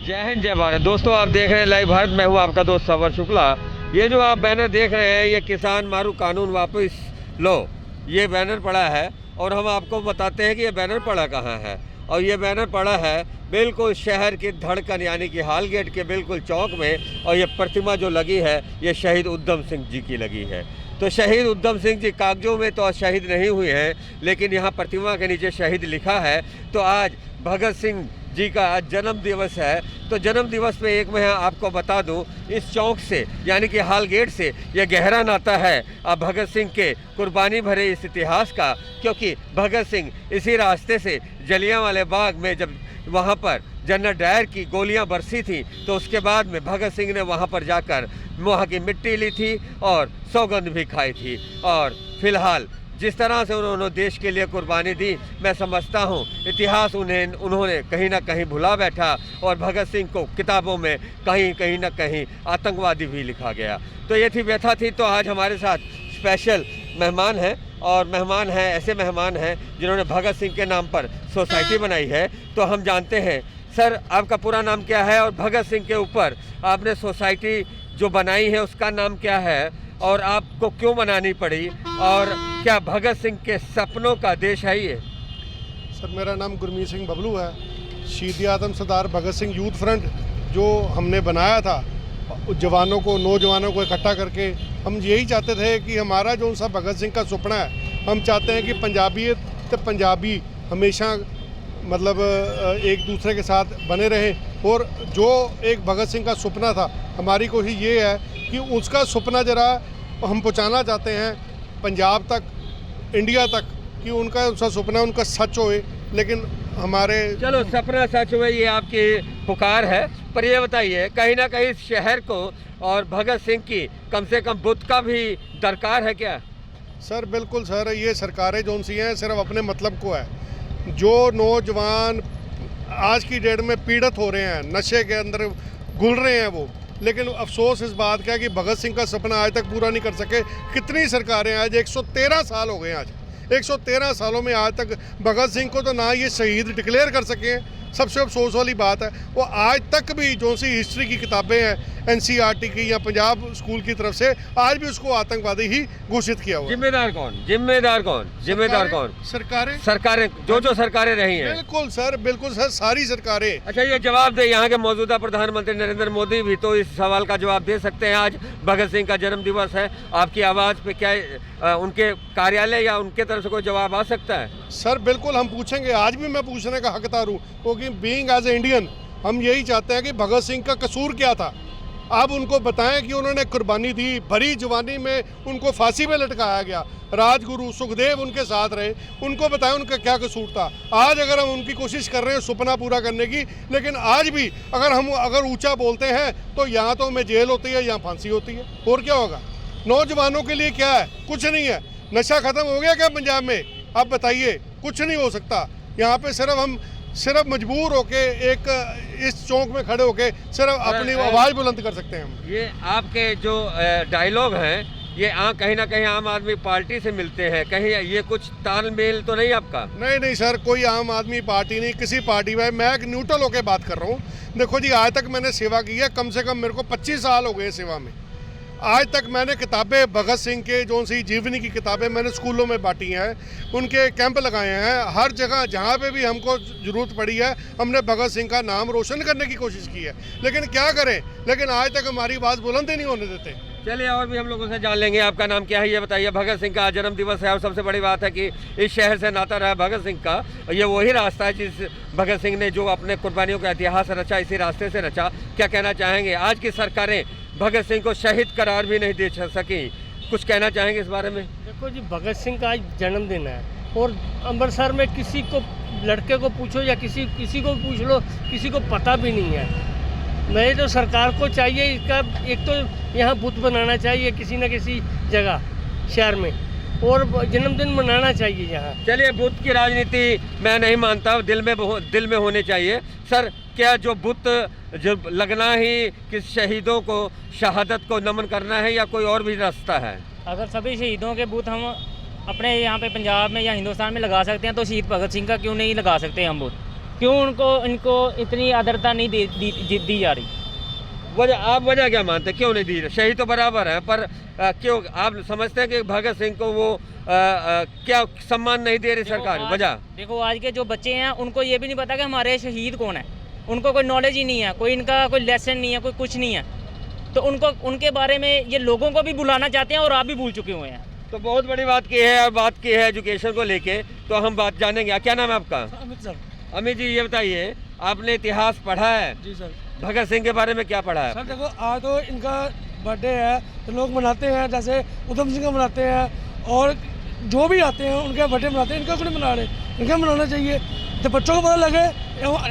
जय हिंद जय भारत। दोस्तों आप देख रहे हैं लाइव भारत। मैं हूं आपका दोस्त सवर शुक्ला। ये जो आप बैनर देख रहे हैं ये किसान मारू कानून वापस लो, ये बैनर पड़ा है और हम आपको बताते हैं कि ये बैनर पड़ा कहाँ है। और ये बैनर पड़ा है बिल्कुल शहर की धड़कन यानी कि हाल गेट के बिल्कुल चौक में। और ये प्रतिमा जो लगी है ये शहीद उधम सिंह जी की लगी है। तो शहीद उधम सिंह जी कागजों में तो शहीद नहीं हुए हैं, लेकिन यहाँ प्रतिमा के नीचे शहीद लिखा है। तो आज भगत सिंह जी का आज जन्म दिवस है। तो जन्म दिवस पे एक मैं आपको बता दूं, इस चौक से यानी कि हाल गेट से ये गहरा नाता है अब भगत सिंह के कुर्बानी भरे इस इतिहास का। क्योंकि भगत सिंह इसी रास्ते से जलियांवाले बाग में जब वहाँ पर जनरल डायर की गोलियां बरसी थी तो उसके बाद में भगत सिंह ने वहाँ पर जाकर वहाँ की मिट्टी ली थी और सौगंध भी खाई थी। और फिलहाल जिस तरह से उन्होंने देश के लिए कुर्बानी दी, मैं समझता हूँ इतिहास उन्होंने कहीं ना कहीं भुला बैठा और भगत सिंह को किताबों में कहीं ना कहीं आतंकवादी भी लिखा गया। तो ये थी व्यथा थी। तो आज हमारे साथ स्पेशल मेहमान हैं और मेहमान हैं ऐसे मेहमान हैं जिन्होंने भगत सिंह के नाम पर सोसाइटी बनाई है। तो हम जानते हैं सर आपका पूरा नाम क्या है और भगत सिंह के ऊपर आपने सोसाइटी जो बनाई है उसका नाम क्या है और आपको क्यों बनानी पड़ी और क्या भगत सिंह के सपनों का देश है ये? सर मेरा नाम गुरमीत सिंह बबलू है। शहीद आजम सरदार भगत सिंह यूथ फ्रंट जो हमने बनाया था जवानों को नौजवानों को इकट्ठा करके, हम यही चाहते थे कि हमारा जो सा भगत सिंह का सपना है, हम चाहते हैं कि पंजाबियत तो पंजाबी हमेशा मतलब एक दूसरे के साथ बने रहे। और जो एक भगत सिंह का सपना था, हमारी कोशिश ये है कि उसका सपना ज़रा हम पहुंचाना चाहते हैं पंजाब तक, इंडिया तक, कि उनका सपना उनका सच होए। लेकिन हमारे चलो सपना सच हुए ये आपकी पुकार है, पर ये बताइए कहीं ना कहीं शहर को और भगत सिंह की कम से कम बुत का भी दरकार है क्या? सर बिल्कुल सर, ये सरकारें जो सी हैं सिर्फ अपने मतलब को है। जो नौजवान आज की डेट में पीड़ित हो रहे हैं, नशे के अंदर घुल रहे हैं वो, लेकिन अफसोस इस बात का है कि भगत सिंह का सपना आज तक पूरा नहीं कर सके। कितनी सरकारें आज 113 साल हो गए, आज 113 सालों में आज तक भगत सिंह को तो ना ये शहीद डिक्लेयर कर सके हैं। सबसे अफसोस वाली बात है वो आज तक भी जो सी हिस्ट्री की किताबें हैं NCERT की या पंजाब स्कूल की तरफ से, आज भी उसको आतंकवादी ही घोषित किया हुआ। जिम्मेदार कौन? सरकारें जो सरकारें रही हैं। बिल्कुल सर, सारी सरकारें। अच्छा ये जवाब दे, यहाँ के मौजूदा प्रधानमंत्री नरेंद्र मोदी भी तो इस सवाल का जवाब दे सकते हैं। आज भगत सिंह का जन्म दिवस है, आपकी आवाज़ पे क्या उनके कार्यालय या उनके तरफ से कोई जवाब आ सकता है? सर बिल्कुल हम पूछेंगे, आज भी मैं पूछने का हकदार हूँ, क्योंकि बीइंग एज ए इंडियन हम यही चाहते हैं कि भगत सिंह का कसूर क्या था। आप उनको बताएं कि उन्होंने कुर्बानी दी, भरी जवानी में उनको फांसी पे लटकाया गया, राजगुरु सुखदेव उनके साथ रहे, उनको बताएं उनका क्या कसूर था। आज अगर हम उनकी कोशिश कर रहे हैं सपना पूरा करने की, लेकिन आज भी अगर ऊंचा बोलते हैं तो यहाँ तो हमें जेल होती है, यहाँ फांसी होती है। और क्या होगा? नौजवानों के लिए क्या है? कुछ नहीं है। नशा खत्म हो गया क्या पंजाब में? आप बताइए, कुछ नहीं हो सकता। यहाँ पे सिर्फ मजबूर होके एक इस चौक में खड़े होके सिर्फ अपनी आवाज़ बुलंद कर सकते हैं हम। ये आपके जो डायलॉग हैं ये कहीं ना कहीं आम आदमी पार्टी से मिलते हैं, कहीं ये कुछ तालमेल तो नहीं आपका? नहीं सर, कोई आम आदमी पार्टी नहीं, किसी पार्टी में मैं एक न्यूट्रल होकर बात कर रहा हूँ। देखो जी, आज तक मैंने सेवा की है, कम से कम मेरे को 25 साल हो गए सेवा में। आज तक मैंने किताबें भगत सिंह के जो सी जीवनी की किताबें मैंने स्कूलों में बांटी हैं, उनके कैंप लगाए हैं। हर जगह जहाँ पे भी हमको ज़रूरत पड़ी है हमने भगत सिंह का नाम रोशन करने की कोशिश की है। लेकिन क्या करें, लेकिन आज तक हमारी आवाज़ बुलंद ही नहीं होने देते। चलिए और भी हम लोगों से जान लेंगे। आपका नाम क्या है ये बताइए। भगत सिंह का जन्म दिवस है और सबसे बड़ी बात है कि इस शहर से नाता रहा भगत सिंह का। ये वही रास्ता है जिस भगत सिंह ने जो अपने कुर्बानियों का इतिहास रचा, इसी रास्ते से रचा। क्या कहना चाहेंगे? आज की सरकारें भगत सिंह को शहीद करार भी नहीं दे सकी, कुछ कहना चाहेंगे इस बारे में? देखो जी, भगत सिंह का आज जन्मदिन है और अमृतसर में किसी को लड़के को पूछो या किसी को पूछ लो, किसी को पता भी नहीं है। मैं तो सरकार को चाहिए इसका एक तो यहाँ बुत बनाना चाहिए किसी न किसी जगह शहर में, और जन्मदिन मनाना चाहिए यहाँ। चलिए, बुत की राजनीति मैं नहीं मानता, दिल में होने चाहिए। सर क्या जो बुत जो लगना ही किस शहीदों को शहादत को नमन करना है या कोई और भी रास्ता है? अगर सभी शहीदों के बूथ हम अपने यहाँ पे पंजाब में या हिंदुस्तान में लगा सकते हैं तो शहीद भगत सिंह का क्यों नहीं लगा सकते हम बूथ? क्यों इनको इतनी आदरता नहीं दी जा रही? आप वजह क्या मानते हैं, क्यों नहीं दी? शहीद तो बराबर है, पर क्यों आप समझते हैं कि भगत सिंह को वो क्या सम्मान नहीं दे रही सरकार? वजह देखो, आज के जो बच्चे हैं उनको ये भी नहीं पता कि हमारे शहीद कौन है, उनको कोई नॉलेज ही नहीं है, कोई इनका कोई लेसन नहीं है, कोई कुछ नहीं है। तो उनको उनके बारे में ये लोगों को भी बुलाना चाहते हैं और आप भी भूल चुके हुए हैं। तो बहुत बड़ी बात की है, और बात की है एजुकेशन को लेके, तो हम बात जानेंगे। क्या नाम है आपका? अमित सर। अमित जी, ये बताइए, आपने इतिहास पढ़ा है? जी सर। भगत सिंह के बारे में क्या पढ़ा है? सर देखो, आज तो इनका बर्थडे है तो लोग मनाते हैं, जैसे उधम सिंह का मनाते हैं, और जो भी आते हैं उनका बर्थडे मनाते हैं। इनका क्यों नहीं मना रहे? इनका मनाना चाहिए, तो बच्चों को पता लगे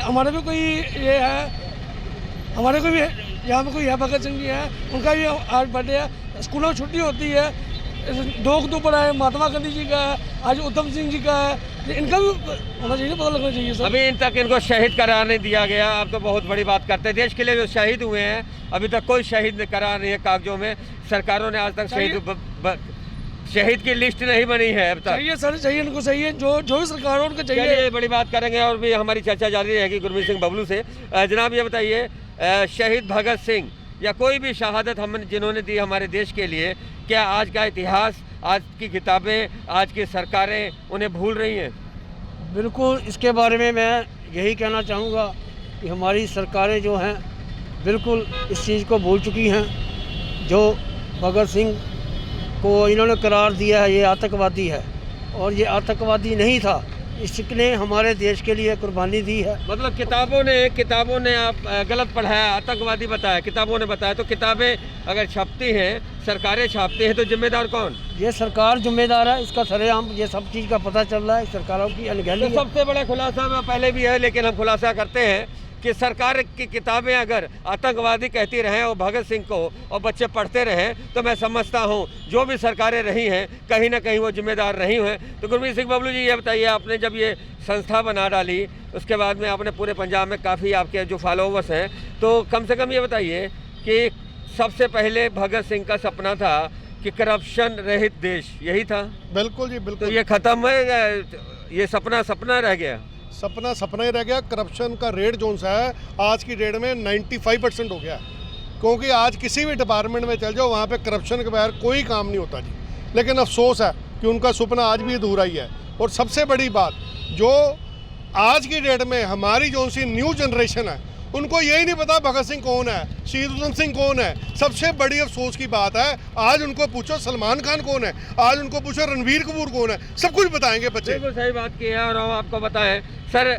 हमारे भी कोई ये है, हमारे को भी यहाँ पे कोई है, भगत सिंह जी हैं, उनका भी आज बर्थडे है। स्कूलों में छुट्टी होती है, 2 अक्टूबर है, महात्मा गांधी जी का है, आज उधम सिंह जी का है, इनका भी होना चाहिए, पता लगना चाहिए सर। अभी इन तक इनको शहीद करार नहीं दिया गया। आप तो बहुत बड़ी बात करते हैं। देश के लिए जो शहीद हुए हैं, अभी तक कोई शहीद करार नहीं है कागजों में। सरकारों ने आज तक शहीद की लिस्ट नहीं बनी है अब तक। चाहिए सर, चाहिए, इनको चाहिए, जो भी सरकार हो उनको चाहिए। चलिए, बड़ी बात करेंगे और भी हमारी चर्चा जारी रहेगी गुरमीत सिंह बबलू से। जनाब, ये बताइए, शहीद भगत सिंह या कोई भी शहादत हम जिन्होंने दी हमारे देश के लिए, क्या आज का इतिहास, आज की किताबें, आज की सरकारें उन्हें भूल रही हैं? बिल्कुल, इसके बारे में मैं यही कहना चाहूँगा कि हमारी सरकारें जो हैं बिल्कुल इस चीज़ को भूल चुकी हैं। जो भगत सिंह को इन्होंने करार दिया है, ये आतंकवादी है, और ये आतंकवादी नहीं था। इसने हमारे देश के लिए कुर्बानी दी है। मतलब किताबों ने आप गलत पढ़ाया, आतंकवादी बताया, किताबों ने बताया। तो किताबें अगर छपती हैं, सरकारें छापती हैं, तो जिम्मेदार कौन? ये सरकार जिम्मेदार है, इसका सरेआम ये सब चीज़ का पता चल रहा है, सरकारों की अनगहली तो सबसे बड़ा खुलासा में पहले भी है, लेकिन हम खुलासा करते हैं कि सरकार की किताबें अगर आतंकवादी कहती रहें और भगत सिंह को और बच्चे पढ़ते रहें, तो मैं समझता हूं जो भी सरकारें रही हैं कहीं ना कहीं वो जिम्मेदार रही हैं। तो गुरमीत सिंह बबलू जी, ये बताइए, आपने जब ये संस्था बना डाली, उसके बाद में आपने पूरे पंजाब में काफ़ी आपके जो फॉलोवर्स हैं, तो कम से कम ये बताइए कि सबसे पहले भगत सिंह का सपना था कि करप्शन रहित देश, यही था? बिल्कुल जी, बिल्कुल। तो ये ख़त्म है, ये सपना रह गया? सपना ही रह गया। करप्शन का रेट जो सा है आज की डेट में 95% हो गया, क्योंकि आज किसी भी डिपार्टमेंट में चल जाओ, वहाँ पे करप्शन के बगैर कोई काम नहीं होता जी। लेकिन अफसोस है कि उनका सपना आज भी अधूरा ही है। और सबसे बड़ी बात, जो आज की डेट में हमारी जो सी न्यू जनरेशन है, उनको यही नहीं पता भगत सिंह कौन है, शहीद उधम सिंह कौन है। सबसे बड़ी अफसोस की बात है, आज उनको पूछो सलमान खान कौन है, आज उनको पूछो रणवीर कपूर कौन है, सब कुछ बताएंगे बच्चे। बिल्कुल सही बात की है, और हम आपको बताएं सर।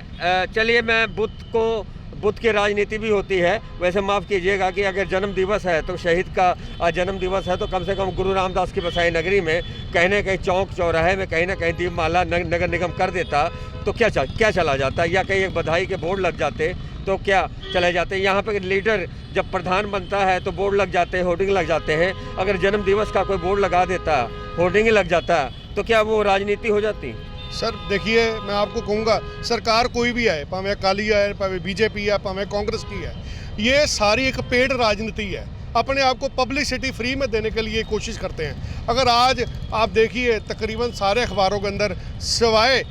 चलिए, मैं बुद्ध की राजनीति भी होती है, वैसे माफ़ कीजिएगा कि अगर जन्म दिवस है तो शहीद का जन्म दिवस है, तो कम से कम गुरु रामदास की बसाई नगरी में कहीं ना कहीं चौक चौराहे में कहीं ना कहीं दीपमाला नगर निगम कर देता तो क्या चला जाता, या कहीं एक बधाई के बोर्ड लग जाते तो क्या चले जाते। यहाँ पे लीडर जब प्रधान बनता है तो बोर्ड लग जाते हैं, होर्डिंग लग जाते हैं। अगर जन्म दिवस का कोई बोर्ड लगा देता, होर्डिंग लग जाता, तो क्या वो राजनीति हो जाती? सर देखिए, मैं आपको कहूँगा, सरकार कोई भी है, भावें अकाली है, भावें बीजेपी है, भावें कांग्रेस की है, ये सारी एक पेड राजनीति है। अपने आप को पब्लिसिटी फ्री में देने के लिए कोशिश करते हैं। अगर आज आप देखिए, तकरीबन सारे अखबारों के अंदर सिवाय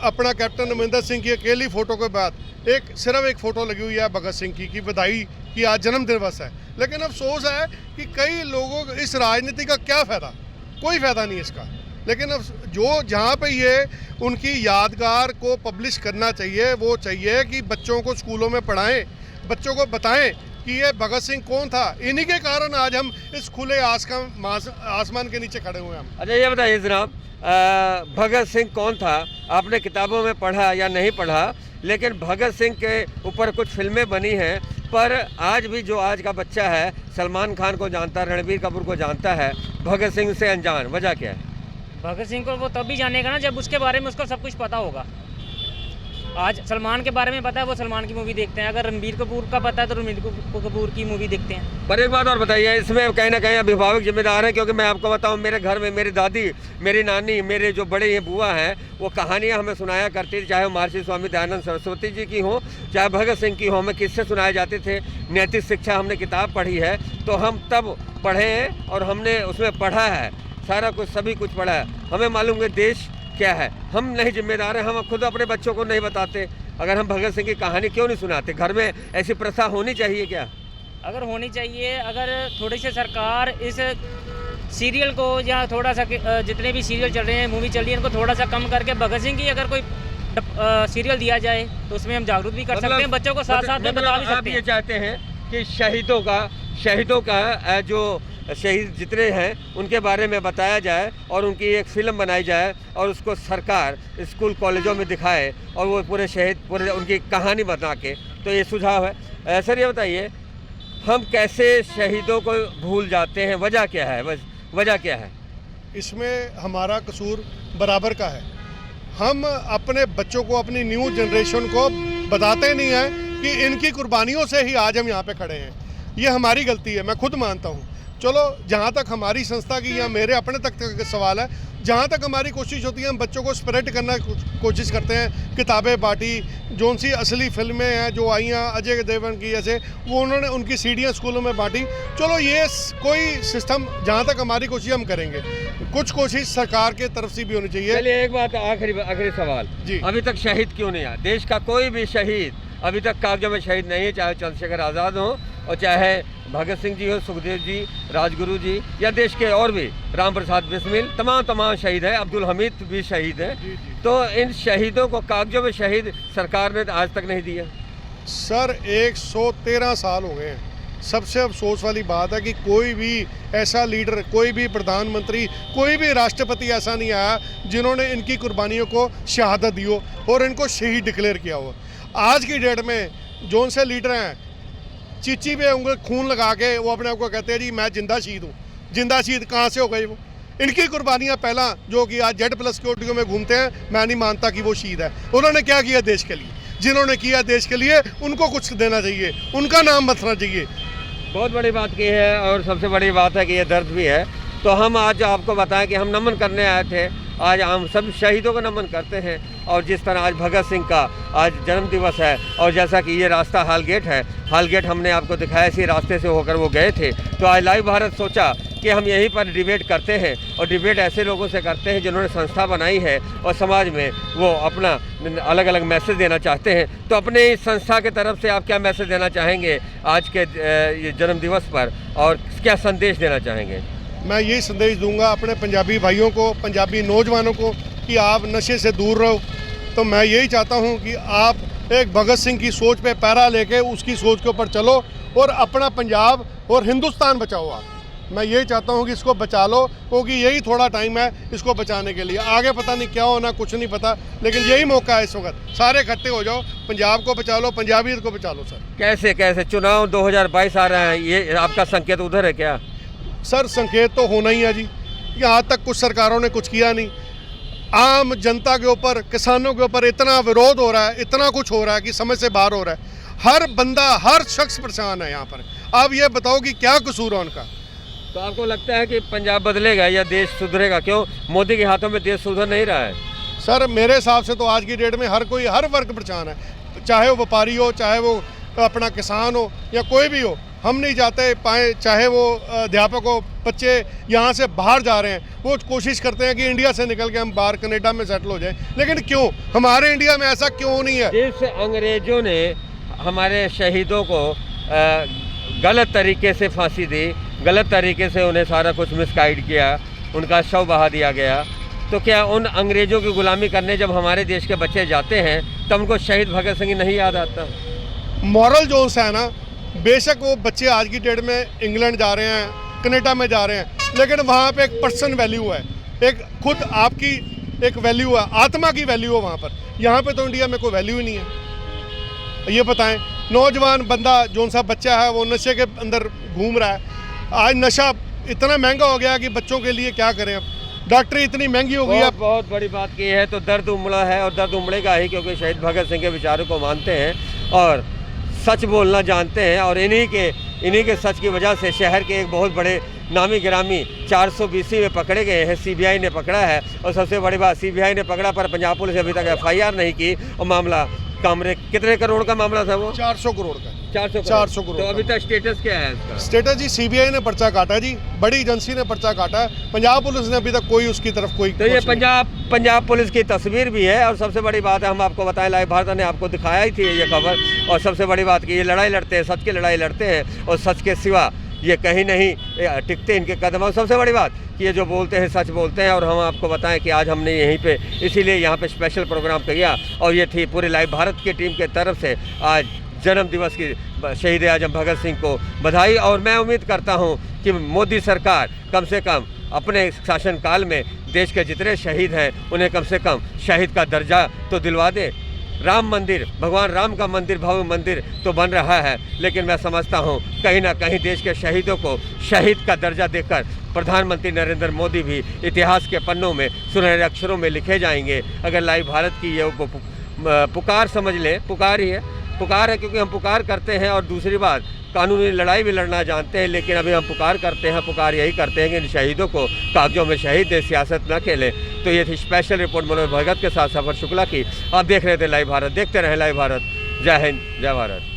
अपना कैप्टन अमरिंदर सिंह की अकेली फ़ोटो के बाद सिर्फ एक फ़ोटो लगी हुई है भगत सिंह की बधाई कि आज जन्म दिवस है। लेकिन अफसोस है कि कई लोगों को इस राजनीति का क्या फ़ायदा, कोई फ़ायदा नहीं इसका। लेकिन अब जो जहाँ पे ये उनकी यादगार को पब्लिश करना चाहिए, वो चाहिए कि बच्चों को स्कूलों में पढ़ाएं, बच्चों को बताएं कि ये भगत सिंह कौन था। इन्हीं के कारण आज हम इस खुले आसमान के नीचे खड़े हुए हैं। अच्छा, ये बताइए जनाब, भगत सिंह कौन था? आपने किताबों में पढ़ा या नहीं पढ़ा, लेकिन भगत सिंह के ऊपर कुछ फिल्में बनी हैं, पर आज भी जो आज का बच्चा है सलमान खान को जानता है, रणबीर कपूर को जानता है, भगत सिंह से अनजान। वजह क्या है? भगत सिंह को वो तभी जानेगा ना जब उसके बारे में उसको सब कुछ पता होगा। आज सलमान के बारे में पता है, वो सलमान की मूवी देखते हैं। अगर रणबीर कपूर का पता है तो रणबीर कपूर की मूवी देखते हैं। पर एक बात और बताइए, इसमें कहीं ना कहीं अभिभावक जिम्मेदार हैं, क्योंकि मैं आपको बताऊं, मेरे घर में मेरी दादी, मेरी नानी, मेरे जो बड़े ये बुआ हैं, वो कहानियाँ हमें सुनाया करती थी, चाहे वो महर्षि स्वामी दयानंद सरस्वती जी की हो, चाहे भगत सिंह की हो। हमें किससे सुनाए जाते थे? नैतिक शिक्षा हमने किताब पढ़ी है, तो हम तब पढ़े हैं और हमने उसमें पढ़ा है, सारा कुछ सभी कुछ पढ़ा है। हमें मालूम है देश क्या है। हम नहीं जिम्मेदार हैं, हम खुद अपने बच्चों को नहीं बताते। अगर हम भगत सिंह की कहानी क्यों नहीं सुनाते? घर में ऐसी प्रथा होनी चाहिए क्या? अगर होनी चाहिए, अगर थोड़ी सी सरकार इस सीरियल को या थोड़ा सा जितने भी सीरियल चल रहे हैं, मूवी चल रही है, इनको थोड़ा सा कम करके भगत सिंह की अगर कोई सीरियल दिया जाए तो उसमें हम जागरूक भी कर सकते हैं, बच्चों को साथ साथ में बता भी आप सकते ये हैं। चाहते हैं कि शहीदों का जो शहीद जितने हैं उनके बारे में बताया जाए और उनकी एक फ़िल्म बनाई जाए और उसको सरकार स्कूल कॉलेजों में दिखाए और वो पूरे उनकी कहानी बता के, तो ये सुझाव है। सर ये बताइए, हम कैसे शहीदों को भूल जाते हैं? वजह क्या है? वजह क्या है? इसमें हमारा कसूर बराबर का है। हम अपने बच्चों को, अपनी न्यू जनरेशन को बताते नहीं हैं कि इनकी कुर्बानियों से ही आज हम यहाँ पे खड़े हैं। ये हमारी गलती है, मैं खुद मानता हूँ। चलो, जहाँ तक हमारी संस्था की या मेरे अपने तक का सवाल है, जहाँ तक हमारी कोशिश होती है, हम बच्चों को स्प्रेड करना कोशिश करते हैं। किताबें बांटी, जो सी असली फिल्में हैं जो आई हैं अजय देवगन की, जैसे वो उन्होंने उनकी सीडियाँ स्कूलों में बांटी। चलो, ये कोई सिस्टम, जहाँ तक हमारी कोशिश हम करेंगे, कुछ कोशिश सरकार के तरफ से भी होनी चाहिए। चलिए एक बात, आखिरी सवाल जी। अभी तक शहीद क्यों नहीं आया? देश का कोई भी शहीद अभी तक कागजों में शहीद नहीं है, चाहे चंद्रशेखर आज़ाद हो और चाहे भगत सिंह जी हो, सुखदेव जी, राजगुरु जी, या देश के और भी राम प्रसाद बिस्मिल, तमाम शहीद हैं, अब्दुल हमीद भी शहीद हैं। तो इन शहीदों को कागजों में शहीद सरकार ने आज तक नहीं दिया। सर 113 साल हो गए हैं। सबसे अफसोस वाली बात है कि कोई भी ऐसा लीडर, कोई भी प्रधानमंत्री, कोई भी राष्ट्रपति ऐसा नहीं आया जिन्होंने इनकी कुर्बानियों को शहादत दी हो और इनको शहीद डिक्लेयर किया हो। आज की डेट में जोन से लीडर हैं, चीची पे उंगल खून लगा के वो अपने आप को कहते हैं जी मैं जिंदा शहीद हूँ। जिंदा शहीद कहाँ से हो गए वो? इनकी कुर्बानियाँ पहला, जो कि आज Z+ सिक्योरिटी में घूमते हैं, मैं नहीं मानता कि वो शहीद है। उन्होंने क्या किया देश के लिए? जिन्होंने किया देश के लिए, उनको कुछ देना चाहिए, उनका नाम बचना चाहिए। बहुत बड़ी बात की है और सबसे बड़ी बात है कि ये दर्द भी है। तो हम आज आपको बताएं कि हम नमन करने आए थे। आज हम सब शहीदों को नमन करते हैं और जिस तरह आज भगत सिंह का आज जन्म दिवस है और जैसा कि ये रास्ता हालगेट है, हालगेट हमने आपको दिखाया, इसी रास्ते से होकर वो गए थे। तो आज लाइव भारत सोचा कि हम यहीं पर डिबेट करते हैं और डिबेट ऐसे लोगों से करते हैं जिन्होंने संस्था बनाई है और समाज में वो अपना अलग अलग मैसेज देना चाहते हैं। तो अपने इस संस्था की तरफ से आप क्या मैसेज देना चाहेंगे आज के ये जन्म दिवस पर और क्या संदेश देना चाहेंगे? मैं यही संदेश दूंगा अपने पंजाबी भाइयों को, पंजाबी नौजवानों को, कि आप नशे से दूर रहो। तो मैं यही चाहता हूं कि आप एक भगत सिंह की सोच पे पैरा लेके उसकी सोच के ऊपर चलो और अपना पंजाब और हिंदुस्तान बचाओ। आप, मैं यही चाहता हूं कि इसको बचा लो, क्योंकि यही थोड़ा टाइम है इसको बचाने के लिए। आगे पता नहीं क्या होना, कुछ नहीं पता, लेकिन यही मौका है इस वक्त। सारे इकट्ठे हो जाओ, पंजाब को बचा लो, पंजाबियत को बचा लो। सर कैसे चुनाव 2022 आ रहा है, ये आपका संकेत उधर है क्या? सर संकेत तो होना ही है जी। यहाँ तक कुछ सरकारों ने कुछ किया नहीं। आम जनता के ऊपर, किसानों के ऊपर इतना विरोध हो रहा है, इतना कुछ हो रहा है कि समझ से बाहर हो रहा है। हर बंदा, हर शख्स परेशान है यहाँ पर। आप ये बताओ कि क्या कसूर है उनका? तो आपको लगता है कि पंजाब बदलेगा या देश सुधरेगा? क्यों मोदी के हाथों में देश सुधर नहीं रहा है? सर मेरे हिसाब से तो आज की डेट में हर कोई, हर वर्ग परेशान है, चाहे वो व्यापारी हो, चाहे वो अपना किसान हो या कोई भी हो। हम नहीं चाहते पाए, चाहे वो अध्यापक हो, बच्चे यहाँ से बाहर जा रहे हैं, वो कोशिश करते हैं कि इंडिया से निकल के हम बाहर कनाडा में सेटल हो जाएं, लेकिन क्यों हमारे इंडिया में ऐसा क्यों नहीं है? जिस अंग्रेजों ने हमारे शहीदों को गलत तरीके से फांसी दी, गलत तरीके से उन्हें सारा कुछ मिसगाइड किया, उनका शव बहा दिया गया, तो क्या उन अंग्रेज़ों की गुलामी करने जब हमारे देश के बच्चे जाते हैं तब उनको शहीद भगत सिंह नहीं याद आता? मॉरल जोन्स है ना, बेशक वो बच्चे आज की डेट में इंग्लैंड जा रहे हैं, कनाडा में जा रहे हैं, लेकिन वहाँ पे एक पर्सन वैल्यू है, एक खुद आपकी एक वैल्यू है, आत्मा की वैल्यू है वहाँ पर। यहाँ पे तो इंडिया में कोई वैल्यू ही नहीं है। ये बताएं, नौजवान बंदा, जो सा बच्चा है वो नशे के अंदर घूम रहा है। आज नशा इतना महंगा हो गया कि बच्चों के लिए क्या करें अब? डॉक्टरी इतनी महंगी हो गई है। बहुत बड़ी बात की है। तो दर्द उमड़ा है और दर्द उमड़ेगा ही, क्योंकि शहीद भगत सिंह के विचारों को मानते हैं और सच बोलना जानते हैं। और इन्हीं के सच की वजह से शहर के एक बहुत बड़े नामी गिरामी 420 में पकड़े गए हैं। सीबीआई ने पकड़ा है और सबसे बड़ी बात, सीबीआई ने पकड़ा पर पंजाब पुलिस अभी तक FIR नहीं की। और मामला कामरे, कितने करोड़ का मामला था वो? 400 करोड़ का। 400 करोड़ तो का। अभी तक स्टेटस क्या है इसका? स्टेटस जी सीबीआई ने पर्चा काटा जी, बड़ी एजेंसी ने पर्चा काटा है, पंजाब पुलिस ने अभी तक कोई उसकी तरफ कोई तो ये कुछ नहीं। पंजाब पुलिस की तस्वीर भी है, और सबसे बड़ी बात है, हम आपको बताएं, लाइव भारत ने आपको दिखाया ही थी ये खबर, और सबसे बड़ी बात कि ये लड़ाई लड़ते हैं, सच की लड़ाई लड़ते हैं, और सच के सिवा ये कहीं नहीं टिकते इनके कदम। और सबसे बड़ी बात कि ये जो बोलते हैं सच बोलते हैं। और हम आपको बताएं कि आज हमने यहीं पे इसीलिए यहाँ पे स्पेशल प्रोग्राम किया, और ये थी पूरी लाइव भारत की टीम के तरफ से आज जन्म दिवस की शहीद आजम भगत सिंह को बधाई। और मैं उम्मीद करता हूँ कि मोदी सरकार कम से कम अपने शासनकाल में देश के जितने शहीद हैं उन्हें कम से कम शहीद का दर्जा तो दिलवा दे। राम मंदिर, भगवान राम का मंदिर, भव्य मंदिर तो बन रहा है, लेकिन मैं समझता हूँ कहीं ना कहीं देश के शहीदों को शहीद का दर्जा देकर प्रधानमंत्री नरेंद्र मोदी भी इतिहास के पन्नों में सुनहरे अक्षरों में लिखे जाएंगे। अगर लाइव भारत की ये पुकार समझ लें, पुकार ही है, पुकार है क्योंकि हम पुकार करते हैं, और दूसरी बात कानूनी लड़ाई भी लड़ना जानते हैं, लेकिन अभी हम पुकार करते हैं, पुकार यही करते हैं कि इन शहीदों को कागजों में शहीद दे, सियासत न खेलें। तो ये थी स्पेशल रिपोर्ट मनोज भगत के साथ सफर शुक्ला की। आप देख रहे थे लाइव भारत, देखते रहें लाइव भारत। जय हिंद, जय भारत।